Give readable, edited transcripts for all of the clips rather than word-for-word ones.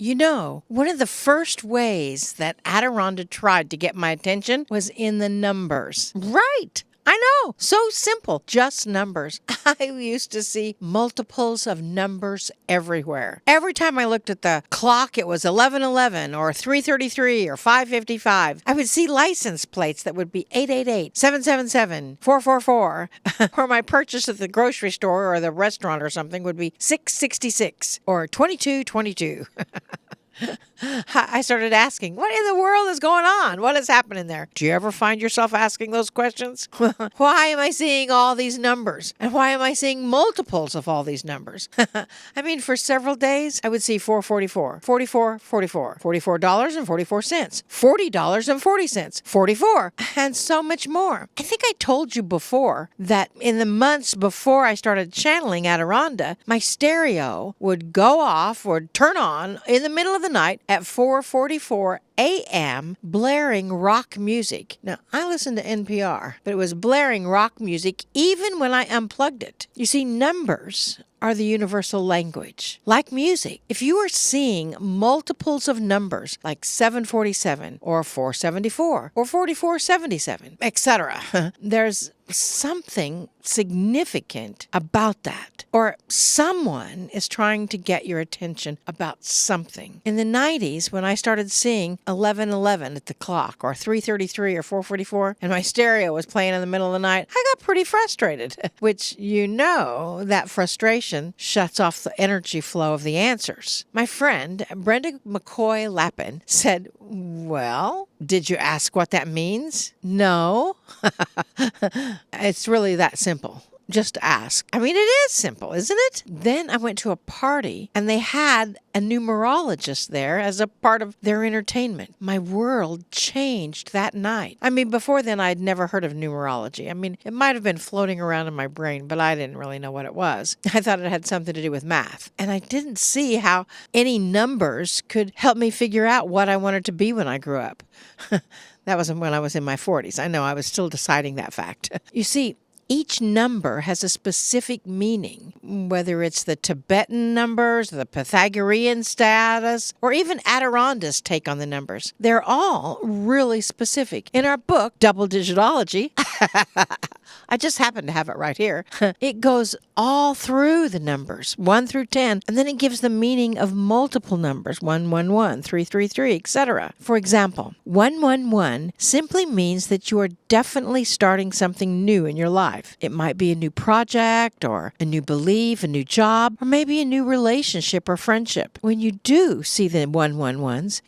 One of the first ways that Adironnda tried to get my attention was in the numbers. Right. I know. So simple. Just numbers. I used to see multiples of numbers everywhere. Every time I looked at the clock, it was 11:11 or 3:33 or 5:55. I would see license plates that would be 888, 777, 444. Or my purchase at the grocery store or the restaurant or something would be 666 or 2222. I started asking, what in the world is going on? What is happening there? Do you ever find yourself asking those questions? Why am I seeing all these numbers? And why am I seeing multiples of all these numbers? I mean, for several days, I would see 444, 44, 44, $44.44, $40.40, 44, and so much more. I think I told you before that in the months before I started channeling Adironnda, my stereo would go off, would turn on in the middle of the night at 4:44 a.m. blaring rock music. Now, I listen to NPR, but it was blaring rock music even when I unplugged it. You see, numbers are the universal language. Like music, if you are seeing multiples of numbers like 747 or 474 or 4477, etc., there's something significant about that. Or someone is trying to get your attention about something. In the 90s, when I started seeing 11:11 at the clock or 3:33 or 4:44, and my stereo was playing in the middle of the night, I got pretty frustrated, which that frustration shuts off the energy flow of the answers. My friend, Brenda McCoy Lappin, said, well, did you ask what that means? No. It's really that simple. Just ask. I mean, it is simple, isn't it? Then I went to a party and they had a numerologist there as a part of their entertainment. My world changed that night. I mean, before then, I'd never heard of numerology. I mean, it might have been floating around in my brain, but I didn't really know what it was. I thought it had something to do with math. And I didn't see how any numbers could help me figure out what I wanted to be when I grew up. That was when I was in my 40s. I know I was still deciding that fact. You see, each number has a specific meaning, whether it's the Tibetan numbers, the Pythagorean status, or even Adironda's take on the numbers. They're all really specific. In our book, Double Digitology, I just happen to have it right here. It goes all through the numbers, 1 through 10, and then it gives the meaning of multiple numbers, 111, 333, etc. For example, 111 simply means that you are definitely starting something new in your life. It might be a new project or a new belief, a new job, or maybe a new relationship or friendship. When you do see the 111s,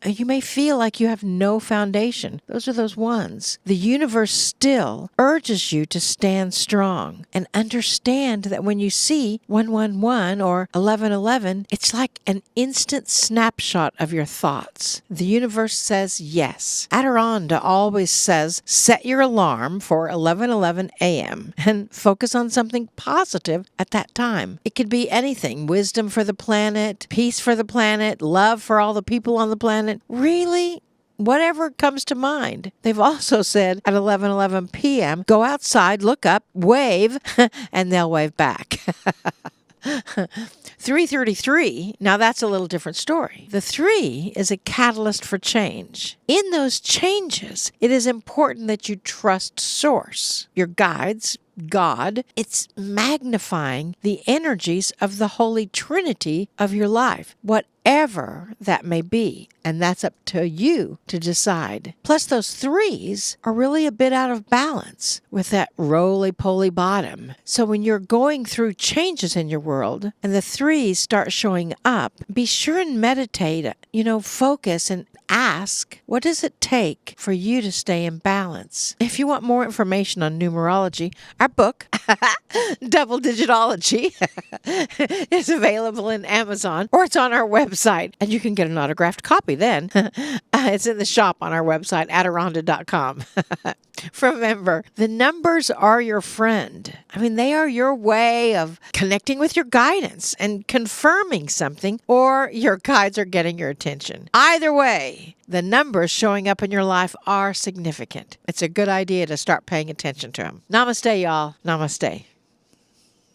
you may feel like you have no foundation. Those are those ones. The universe still urges you to stand strong and understand that when you see 111 or 1111, it's like an instant snapshot of your thoughts. The universe says yes. Adironnda always says, set your alarm for 11:11 a.m. and focus on something positive at that time. It could be anything. Wisdom for the planet, peace for the planet, love for all the people on the planet. Really, whatever comes to mind. They've also said at 11:11 p.m., go outside, look up, wave, and they'll wave back. 333, now that's a little different story. The 3 is a catalyst for change. In those changes, it is important that you trust Source, your guides, God. It's magnifying the energies of the Holy Trinity of your life, whatever that may be. And that's up to you to decide. Plus, those 3s are really a bit out of balance with that roly-poly bottom. So when you're going through changes in your world and the 3s start showing up, be sure and meditate, focus and ask, what does it take for you to stay in balance? If you want more information on numerology, our book, Double Digitology, is available in Amazon or it's on our website, and you can get an autographed copy then. It's in the shop on our website, Adironnda.com. Remember, the numbers are your friend. I mean, they are your way of connecting with your guidance and confirming something, or your guides are getting your attention. Either way, the numbers showing up in your life are significant. It's a good idea to start paying attention to them. Namaste, y'all. Namaste.